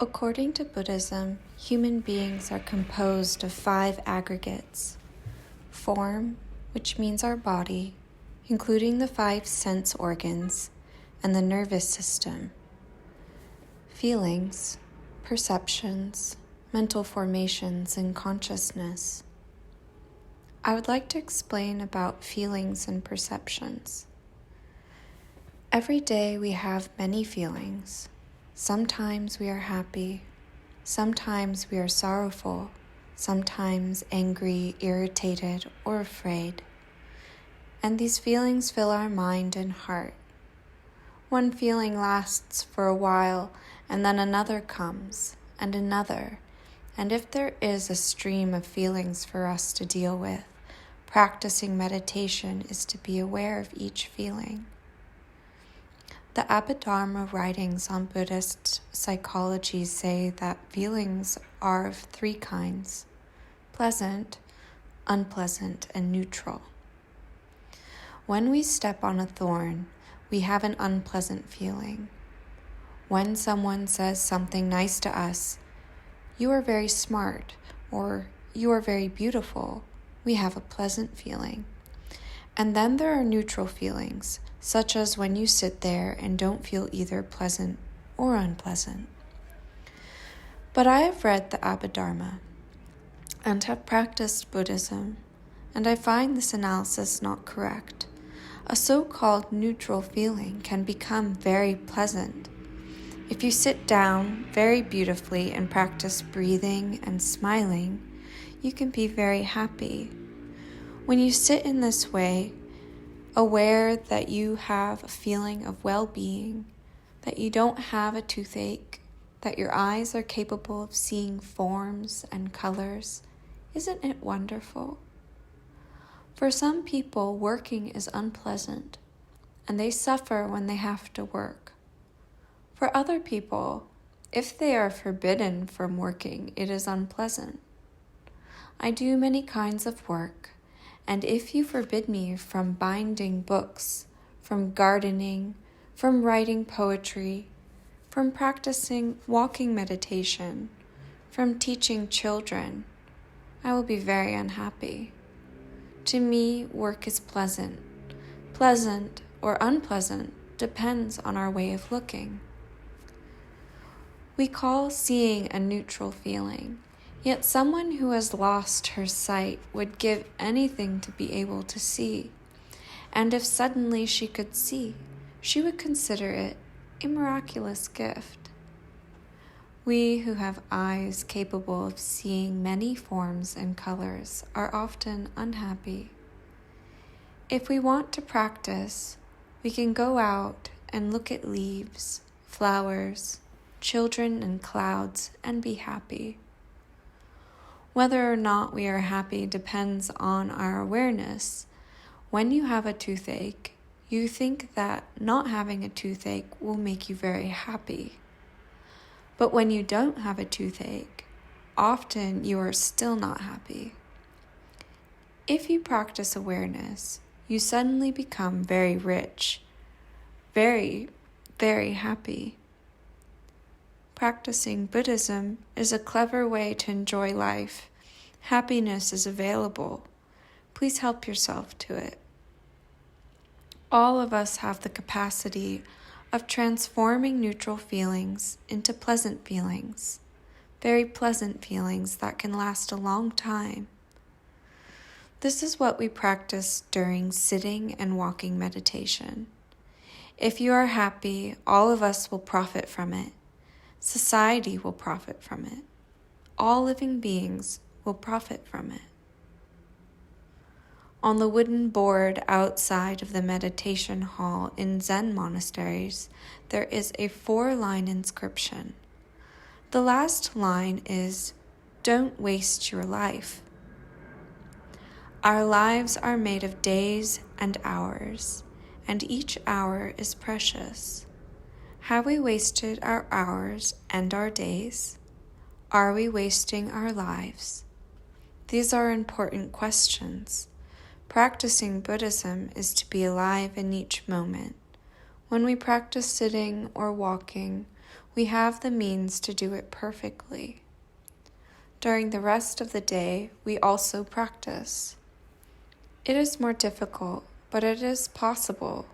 According to Buddhism, human beings are composed of 5 aggregates: form, which means our body, including the 5 sense organs and the nervous system; feelings, perceptions, mental formations, and consciousness. I would like to explain about feelings and perceptions. Every day we have many feelings. Sometimes we are happy, sometimes we are sorrowful, sometimes angry, irritated, or afraid. And these feelings fill our mind and heart. One feeling lasts for a while, and then another comes, and another. And if there is a stream of feelings for us to deal with, practicing meditation is to be aware of each feeling. The Abhidharma writings on Buddhist psychology say that feelings are of 3 kinds: pleasant, unpleasant, and neutral. When we step on a thorn, we have an unpleasant feeling. When someone says something nice to us, "You are very smart," or "You are very beautiful," we have a pleasant feeling. And then there are neutral feelings, such as when you sit there and don't feel either pleasant or unpleasant. But I have read the Abhidharma and have practiced Buddhism, and I find this analysis not correct. A so-called neutral feeling can become very pleasant. If you sit down very beautifully and practice breathing and smiling, you can be very happy. When you sit in this way, aware that you have a feeling of well-being, that you don't have a toothache, that your eyes are capable of seeing forms and colors, isn't it wonderful? For some people, working is unpleasant, and they suffer when they have to work. For other people, if they are forbidden from working, it is unpleasant. I do many kinds of work, and if you forbid me from binding books, from gardening, from writing poetry, from practicing walking meditation, from teaching children, I will be very unhappy. To me, work is pleasant. Pleasant or unpleasant depends on our way of looking. We call seeing a neutral feeling. Yet someone who has lost her sight would give anything to be able to see. And if suddenly she could see, she would consider it a miraculous gift. We who have eyes capable of seeing many forms and colors are often unhappy. If we want to practice, we can go out and look at leaves, flowers, children, and clouds and be happy. Whether or not we are happy depends on our awareness. When you have a toothache, you think that not having a toothache will make you very happy. But when you don't have a toothache, often you are still not happy. If you practice awareness, you suddenly become very rich, very, very happy. Practicing Buddhism is a clever way to enjoy life. Happiness is available. Please help yourself to it. All of us have the capacity of transforming neutral feelings into pleasant feelings, very pleasant feelings that can last a long time. This is what we practice during sitting and walking meditation. If you are happy, all of us will profit from it. Society will profit from it. All living beings will profit from it. On the wooden board outside of the meditation hall in Zen monasteries, there is a 4-line inscription. The last line is, "Don't waste your life." Our lives are made of days and hours, and each hour is precious. Have we wasted our hours and our days? Are we wasting our lives? These are important questions. Practicing Buddhism is to be alive in each moment. When we practice sitting or walking, we have the means to do it perfectly. During the rest of the day, we also practice. It is more difficult, but it is possible.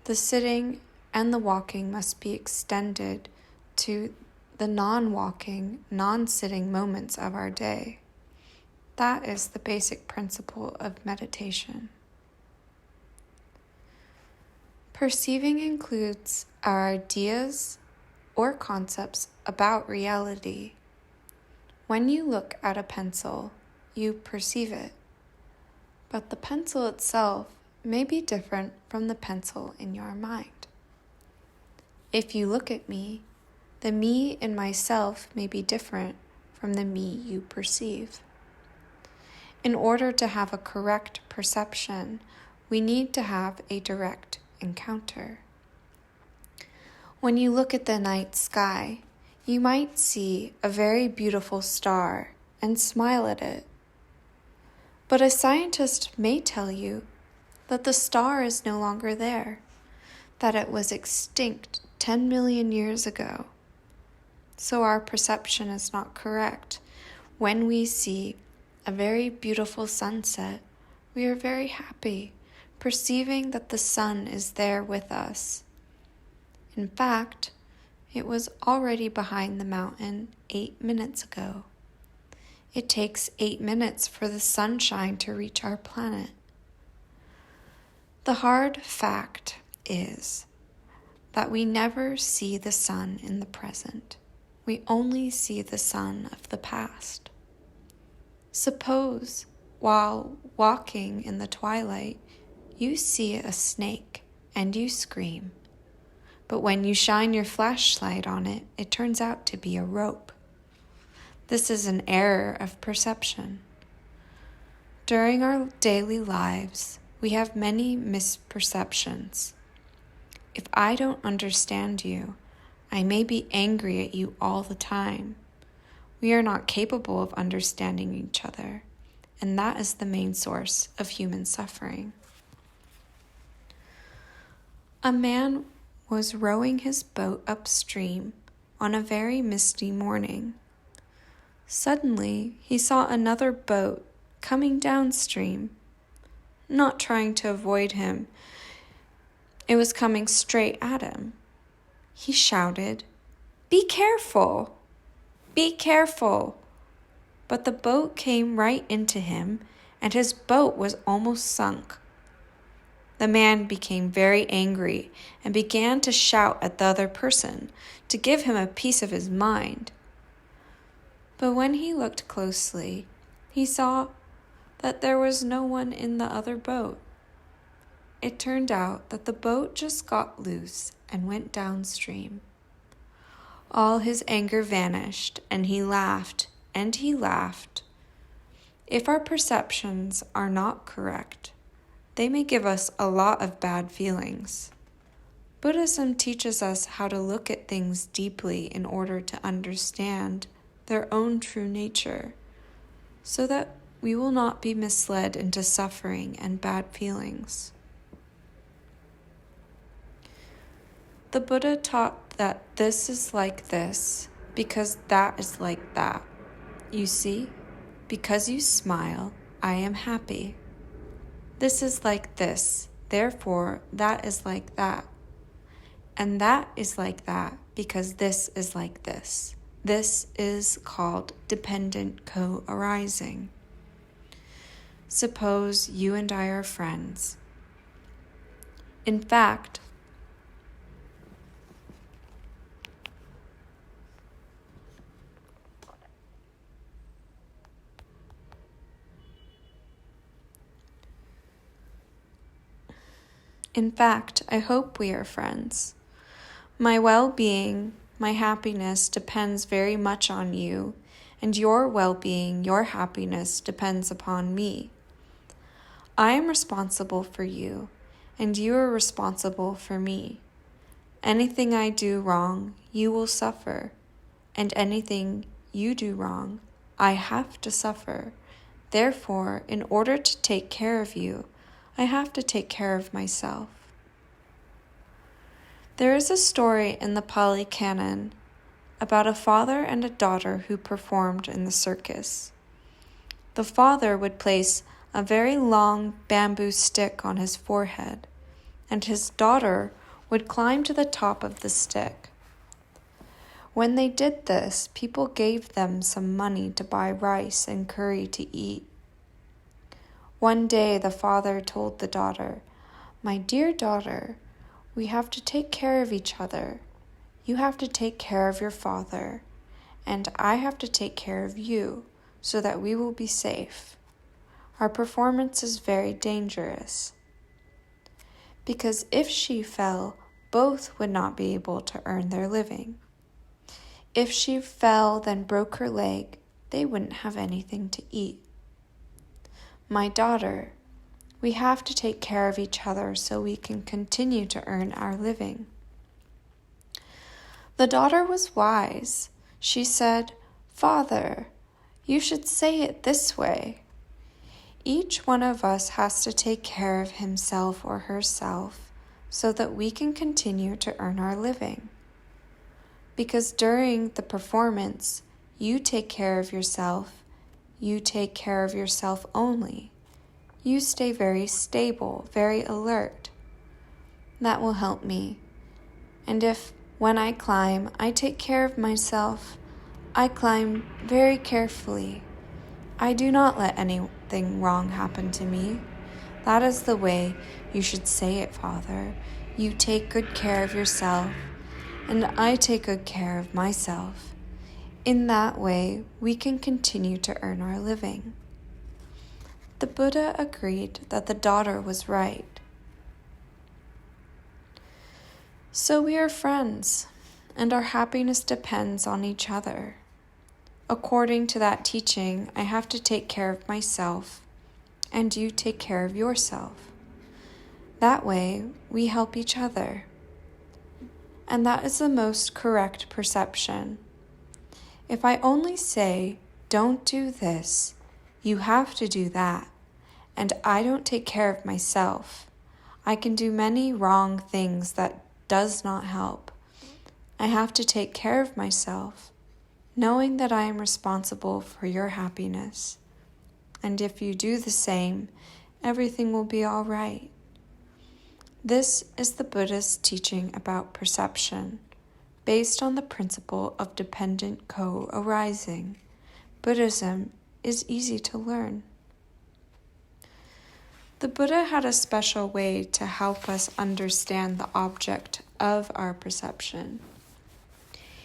The sitting and the walking must be extended to the non-walking, non-sitting moments of our day. That is the basic principle of meditation. Perceiving includes our ideas or concepts about reality. When you look at a pencil, you perceive it, but the pencil itself may be different from the pencil in your mind. If you look at me, the me in myself may be different from the me you perceive. In order to have a correct perception, we need to have a direct encounter. When you look at the night sky, you might see a very beautiful star and smile at it. But a scientist may tell you that the star is no longer there, that it was extinct 10 million years ago. So our perception is not correct. When we see a very beautiful sunset, we are very happy, perceiving that the sun is there with us. In fact, it was already behind the mountain 8 minutes ago. It takes 8 minutes for the sunshine to reach our planet. The hard fact is that we never see the sun in the present. We only see the sun of the past. Suppose, while walking in the twilight, you see a snake and you scream. But when you shine your flashlight on it, it turns out to be a rope. This is an error of perception. During our daily lives, we have many misperceptions. If I don't understand you, I may be angry at you all the time. We are not capable of understanding each other, and that is the main source of human suffering. A man was rowing his boat upstream on a very misty morning. Suddenly, he saw another boat coming downstream. Not trying to avoid him, it was coming straight at him. He shouted, "Be careful! Be careful!" But the boat came right into him, and his boat was almost sunk. The man became very angry and began to shout at the other person to give him a piece of his mind. But when he looked closely, he saw that there was no one in the other boat. It turned out that the boat just got loose and went downstream. All his anger vanished, and he laughed, and he laughed. If our perceptions are not correct, they may give us a lot of bad feelings. Buddhism teaches us how to look at things deeply in order to understand their own true nature, so that we will not be misled into suffering and bad feelings. The Buddha taught that this is like this because that is like that. You see, because you smile, I am happy. This is like this, therefore that is like that. And that is like that because this is like this. This is called dependent co-arising. Suppose you and I are friends. In fact, I hope we are friends. My well-being, my happiness depends very much on you, and your well-being, your happiness depends upon me. I am responsible for you, and you are responsible for me. Anything I do wrong, you will suffer, and anything you do wrong, I have to suffer. Therefore, in order to take care of you, I have to take care of myself. There is a story in the Pali Canon about a father and a daughter who performed in the circus. The father would place a very long bamboo stick on his forehead, and his daughter would climb to the top of the stick. When they did this, people gave them some money to buy rice and curry to eat. One day the father told the daughter, "My dear daughter, we have to take care of each other. You have to take care of your father, and I have to take care of you so that we will be safe. Our performance is very dangerous." Because if she fell, both would not be able to earn their living. If she fell, then broke her leg, they wouldn't have anything to eat. "My daughter, we have to take care of each other so we can continue to earn our living." The daughter was wise. She said, "Father, you should say it this way. Each one of us has to take care of himself or herself so that we can continue to earn our living. Because during the performance, you take care of yourself, you take care of yourself only. You stay very stable, very alert. That will help me. And if, when I climb, I take care of myself, I climb very carefully. I do not let anything wrong happen to me. That is the way you should say it, Father. You take good care of yourself, and I take good care of myself. In that way, we can continue to earn our living." The Buddha agreed that the daughter was right. So we are friends, and our happiness depends on each other. According to that teaching, I have to take care of myself, and you take care of yourself. That way, we help each other. And that is the most correct perception. If I only say, "Don't do this, you have to do that," and I don't take care of myself, I can do many wrong things that does not help. I have to take care of myself, knowing that I am responsible for your happiness. And if you do the same, everything will be all right. This is the Buddha's teaching about perception, based on the principle of dependent co-arising. Buddhism is easy to learn. The Buddha had a special way to help us understand the object of our perception.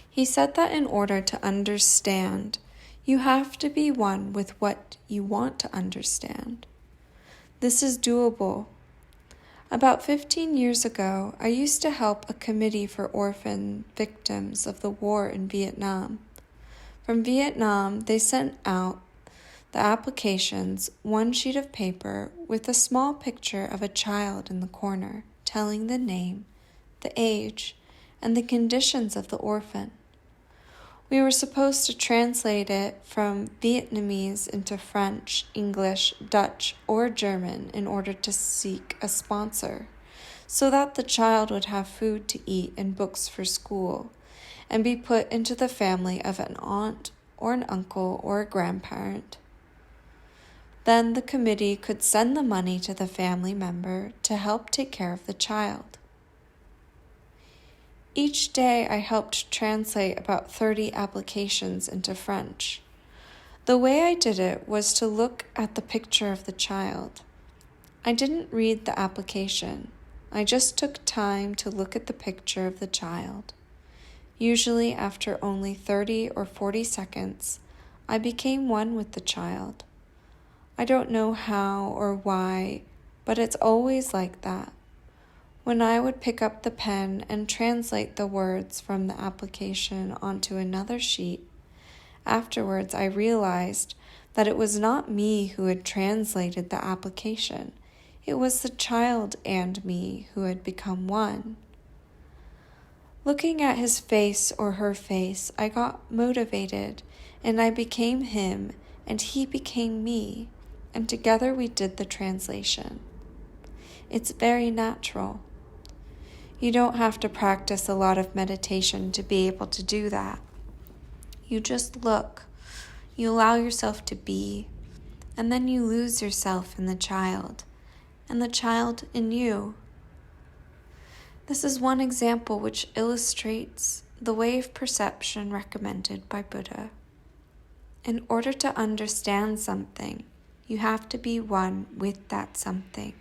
He said that in order to understand, you have to be one with what you want to understand. This is doable. About 15 years ago, I used to help a committee for orphan victims of the war in Vietnam. From Vietnam, they sent out the applications, one sheet of paper with a small picture of a child in the corner, telling the name, the age, and the conditions of the orphan. We were supposed to translate it from Vietnamese into French, English, Dutch, or German in order to seek a sponsor, so that the child would have food to eat and books for school, and be put into the family of an aunt or an uncle or a grandparent. Then the committee could send the money to the family member to help take care of the child. Each day I helped translate about 30 applications into French. The way I did it was to look at the picture of the child. I didn't read the application. I just took time to look at the picture of the child. Usually after only 30 or 40 seconds, I became one with the child. I don't know how or why, but it's always like that. When I would pick up the pen and translate the words from the application onto another sheet, afterwards I realized that it was not me who had translated the application. It was the child and me who had become one. Looking at his face or her face, I got motivated, and I became him, and he became me, and together we did the translation. It's very natural. You don't have to practice a lot of meditation to be able to do that. You just look. You allow yourself to be, and then you lose yourself in the child, and the child in you. This is one example which illustrates the way of perception recommended by Buddha. In order to understand something, you have to be one with that something.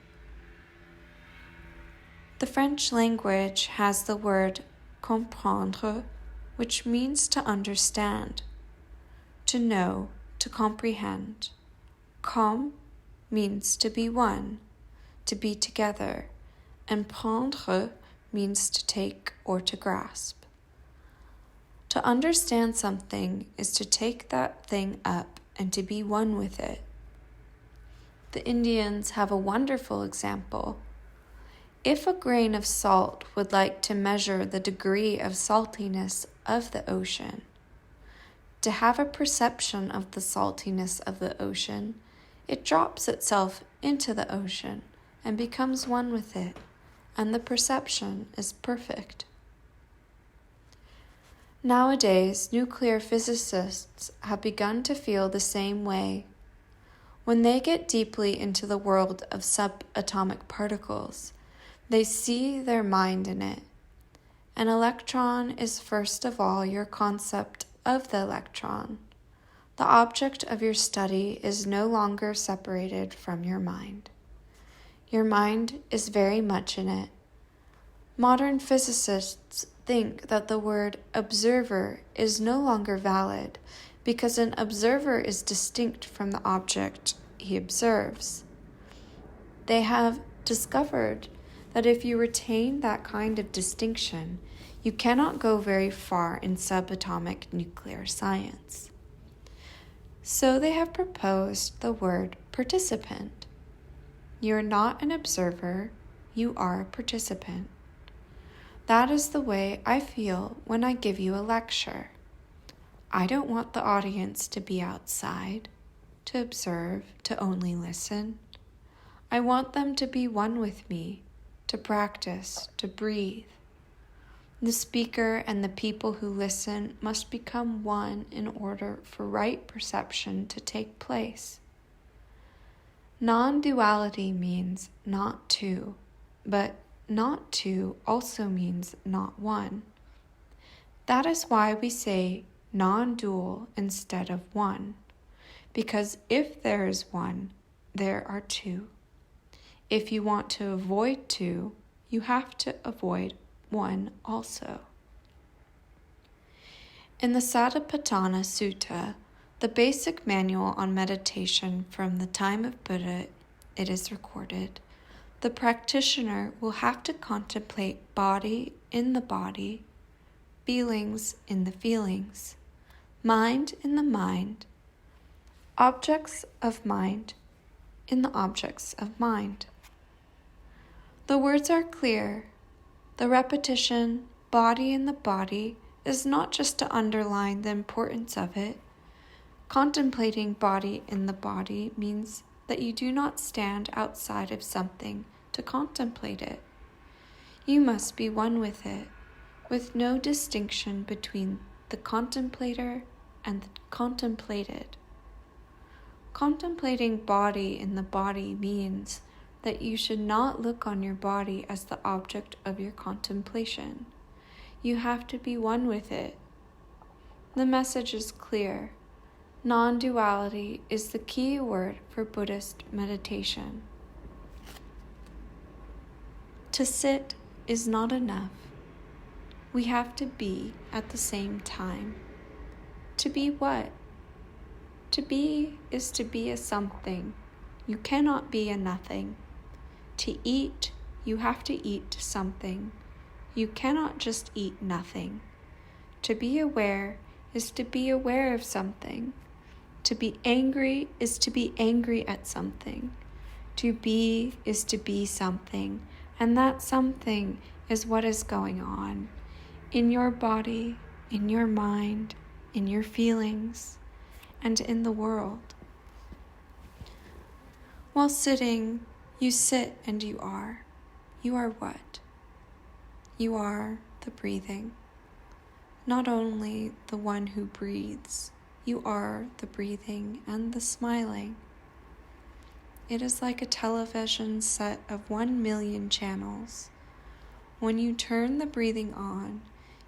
The French language has the word comprendre, which means to understand, to know, to comprehend. Com means to be one, to be together, and prendre means to take or to grasp. To understand something is to take that thing up and to be one with it. The Indians have a wonderful example. If a grain of salt would like to measure the degree of saltiness of the ocean, to have a perception of the saltiness of the ocean, it drops itself into the ocean and becomes one with it, and the perception is perfect. Nowadays, nuclear physicists have begun to feel the same way. When they get deeply into the world of subatomic particles, they see their mind in it. An electron is first of all your concept of the electron. The object of your study is no longer separated from your mind. Your mind is very much in it. Modern physicists think that the word observer is no longer valid because an observer is distinct from the object he observes. They have discovered that if you retain that kind of distinction, you cannot go very far in subatomic nuclear science. So they have proposed the word participant. You are not an observer, you are a participant. That is the way I feel when I give you a lecture. I don't want the audience to be outside, to observe, to only listen. I want them to be one with me, to practice, to breathe. The speaker and the people who listen must become one in order for right perception to take place. Non-duality means not two, but not two also means not one. That is why we say non-dual instead of one, because if there is one, there are two. If you want to avoid two, you have to avoid one also. In the Satipatthana Sutta, the basic manual on meditation from the time of Buddha, it is recorded, the practitioner will have to contemplate body in the body, feelings in the feelings, mind in the mind, objects of mind in the objects of mind. The words are clear. The repetition, body in the body, is not just to underline the importance of it. Contemplating body in the body means that you do not stand outside of something to contemplate it. You must be one with it, with no distinction between the contemplator and the contemplated. Contemplating body in the body means that you should not look on your body as the object of your contemplation. You have to be one with it. The message is clear. Non-duality is the key word for Buddhist meditation. To sit is not enough. We have to be at the same time. To be what? To be is to be a something. You cannot be a nothing. To eat, you have to eat something. You cannot just eat nothing. To be aware is to be aware of something. To be angry is to be angry at something. To be is to be something, and that something is what is going on in your body, in your mind, in your feelings, and in the world. While sitting, you sit and you are. You are what? You are the breathing. Not only the one who breathes, you are the breathing and the smiling. It is like a television set of 1,000,000 channels. When you turn the breathing on,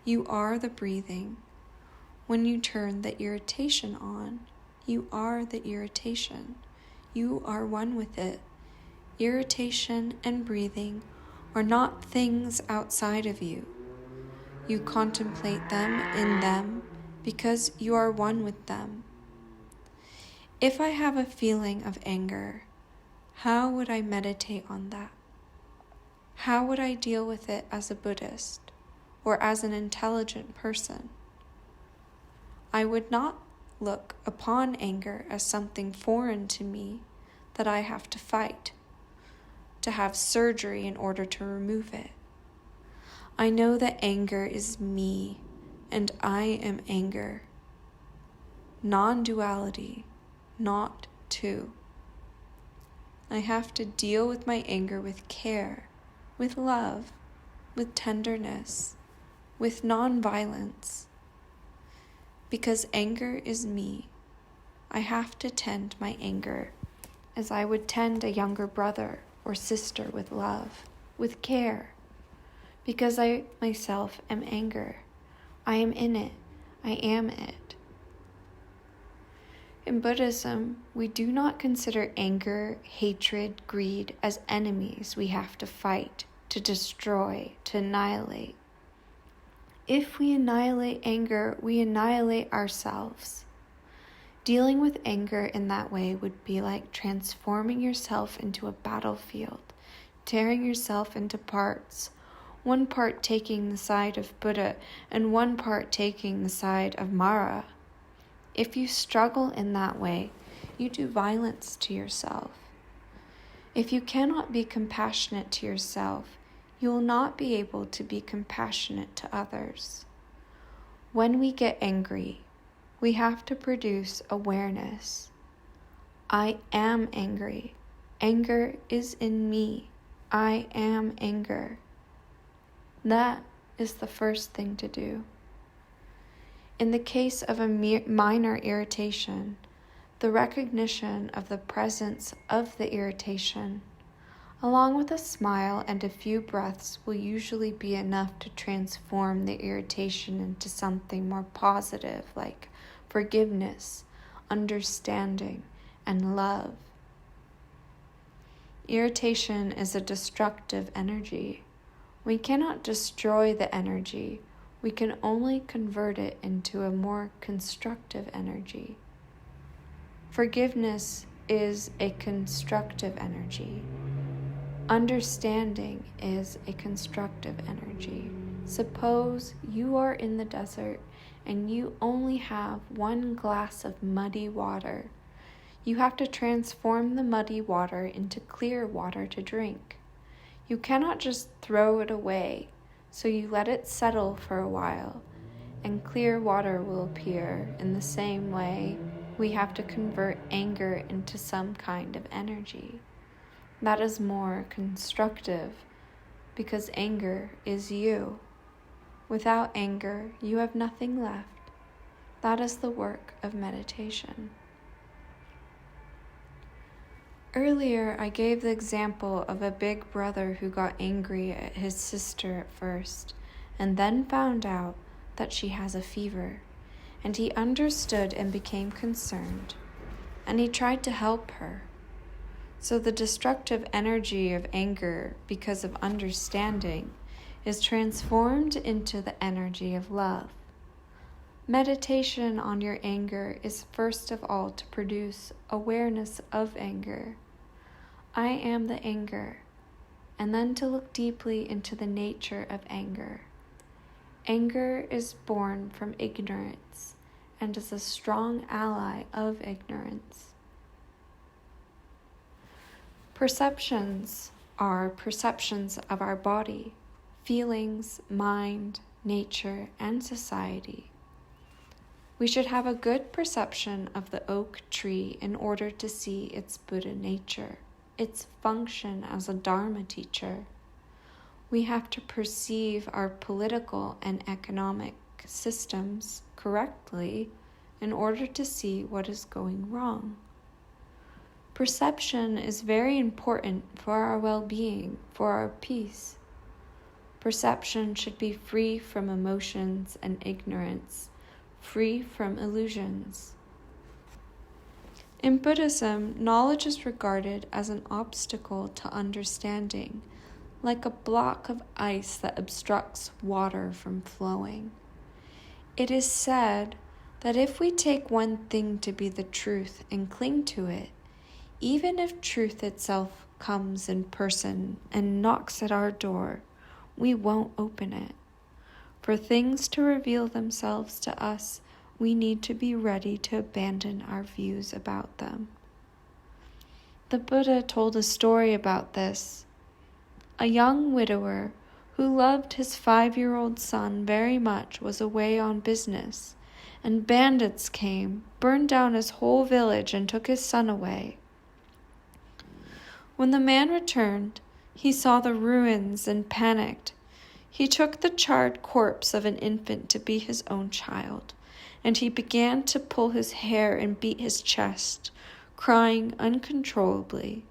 you are the breathing. When you turn the irritation on, you are the irritation. You are one with it. Irritation and breathing are not things outside of you. You contemplate them in them because you are one with them. If I have a feeling of anger, how would I meditate on that? How would I deal with it as a Buddhist or as an intelligent person? I would not look upon anger as something foreign to me that I have to fight, to have surgery in order to remove it. I know that anger is me, and I am anger. Non-duality, not two. I have to deal with my anger with care, with love, with tenderness, with non-violence. Because anger is me, I have to tend my anger as I would tend a younger brother or sister with love, with care. Because I myself am anger. I am in it. I am it. In Buddhism, we do not consider anger, hatred, greed as enemies we have to fight, to destroy, to annihilate. If we annihilate anger, we annihilate ourselves. Dealing with anger in that way would be like transforming yourself into a battlefield, tearing yourself into parts, one part taking the side of Buddha and one part taking the side of Mara. If you struggle in that way, you do violence to yourself. If you cannot be compassionate to yourself, you will not be able to be compassionate to others. When we get angry, we have to produce awareness. I am angry. Anger is in me. I am anger. That is the first thing to do. In the case of a minor irritation, the recognition of the presence of the irritation, along with a smile and a few breaths, will usually be enough to transform the irritation into something more positive, like forgiveness, understanding, and love. Irritation is a destructive energy. We cannot destroy the energy. We can only convert it into a more constructive energy. Forgiveness is a constructive energy. Understanding is a constructive energy. Suppose you are in the desert and you only have one glass of muddy water. You have to transform the muddy water into clear water to drink. You cannot just throw it away, so you let it settle for a while, and clear water will appear. In the same way, we have to convert anger into some kind of energy. That is more constructive, because anger is you. Without anger, you have nothing left. That is the work of meditation. Earlier, I gave the example of a big brother who got angry at his sister at first, and then found out that she has a fever, and he understood and became concerned, and he tried to help her. So the destructive energy of anger, because of understanding, is transformed into the energy of love. Meditation on your anger is first of all to produce awareness of anger. I am the anger, and then to look deeply into the nature of anger. Anger is born from ignorance and is a strong ally of ignorance. Perceptions are perceptions of our body, feelings, mind, nature, and society. We should have a good perception of the oak tree in order to see its Buddha nature, its function as a Dharma teacher. We have to perceive our political and economic systems correctly in order to see what is going wrong. Perception is very important for our well-being, for our peace. Perception should be free from emotions and ignorance, free from illusions. In Buddhism, knowledge is regarded as an obstacle to understanding, like a block of ice that obstructs water from flowing. It is said that if we take one thing to be the truth and cling to it, even if truth itself comes in person and knocks at our door, we won't open it. For things to reveal themselves to us, we need to be ready to abandon our views about them. The Buddha told a story about this. A young widower who loved his 5-year-old son very much was away on business, and bandits came, burned down his whole village, and took his son away. When the man returned, he saw the ruins and panicked. He took the charred corpse of an infant to be his own child, and he began to pull his hair and beat his chest, crying uncontrollably.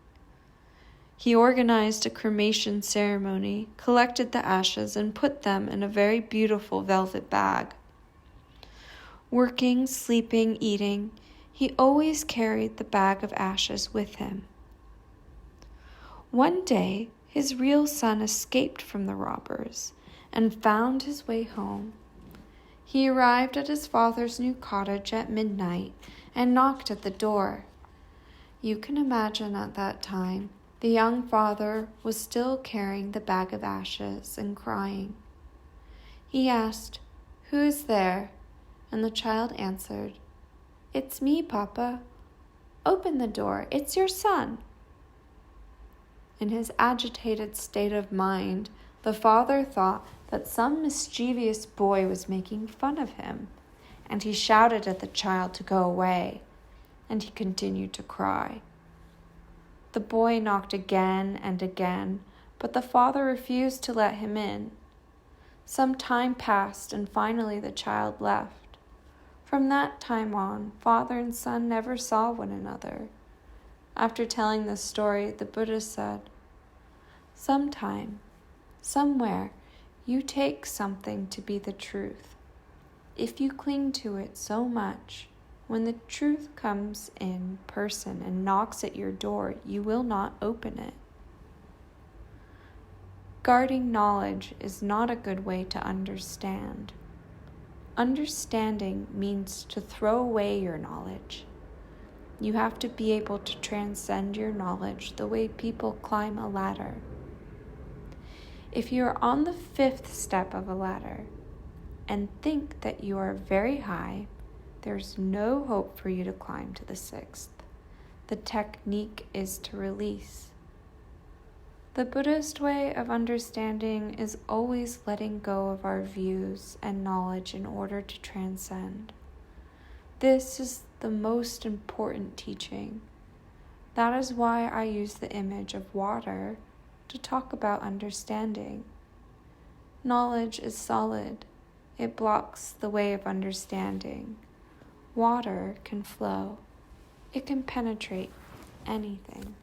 He organized a cremation ceremony, collected the ashes, and put them in a very beautiful velvet bag. Working, sleeping, eating, he always carried the bag of ashes with him. One day, his real son escaped from the robbers and found his way home. He arrived at his father's new cottage at midnight and knocked at the door. You can imagine at that time, the young father was still carrying the bag of ashes and crying. He asked, "Who is there?" And the child answered, "It's me, Papa. Open the door, it's your son." In his agitated state of mind, the father thought that some mischievous boy was making fun of him, and he shouted at the child to go away, and he continued to cry. The boy knocked again and again, but the father refused to let him in. Some time passed, and finally the child left. From that time on, father and son never saw one another. After telling this story, the Buddha said, "Sometime, somewhere, you take something to be the truth. If you cling to it so much, when the truth comes in person and knocks at your door, you will not open it." Guarding knowledge is not a good way to understand. Understanding means to throw away your knowledge. You have to be able to transcend your knowledge the way people climb a ladder. If you are on the 5th step of a ladder and think that you are very high, there's no hope for you to climb to the 6th. The technique is to release. The Buddhist way of understanding is always letting go of our views and knowledge in order to transcend. This is the most important teaching. That is why I use the image of water to talk about understanding. Knowledge is solid. It blocks the way of understanding. Water can flow. It can penetrate anything.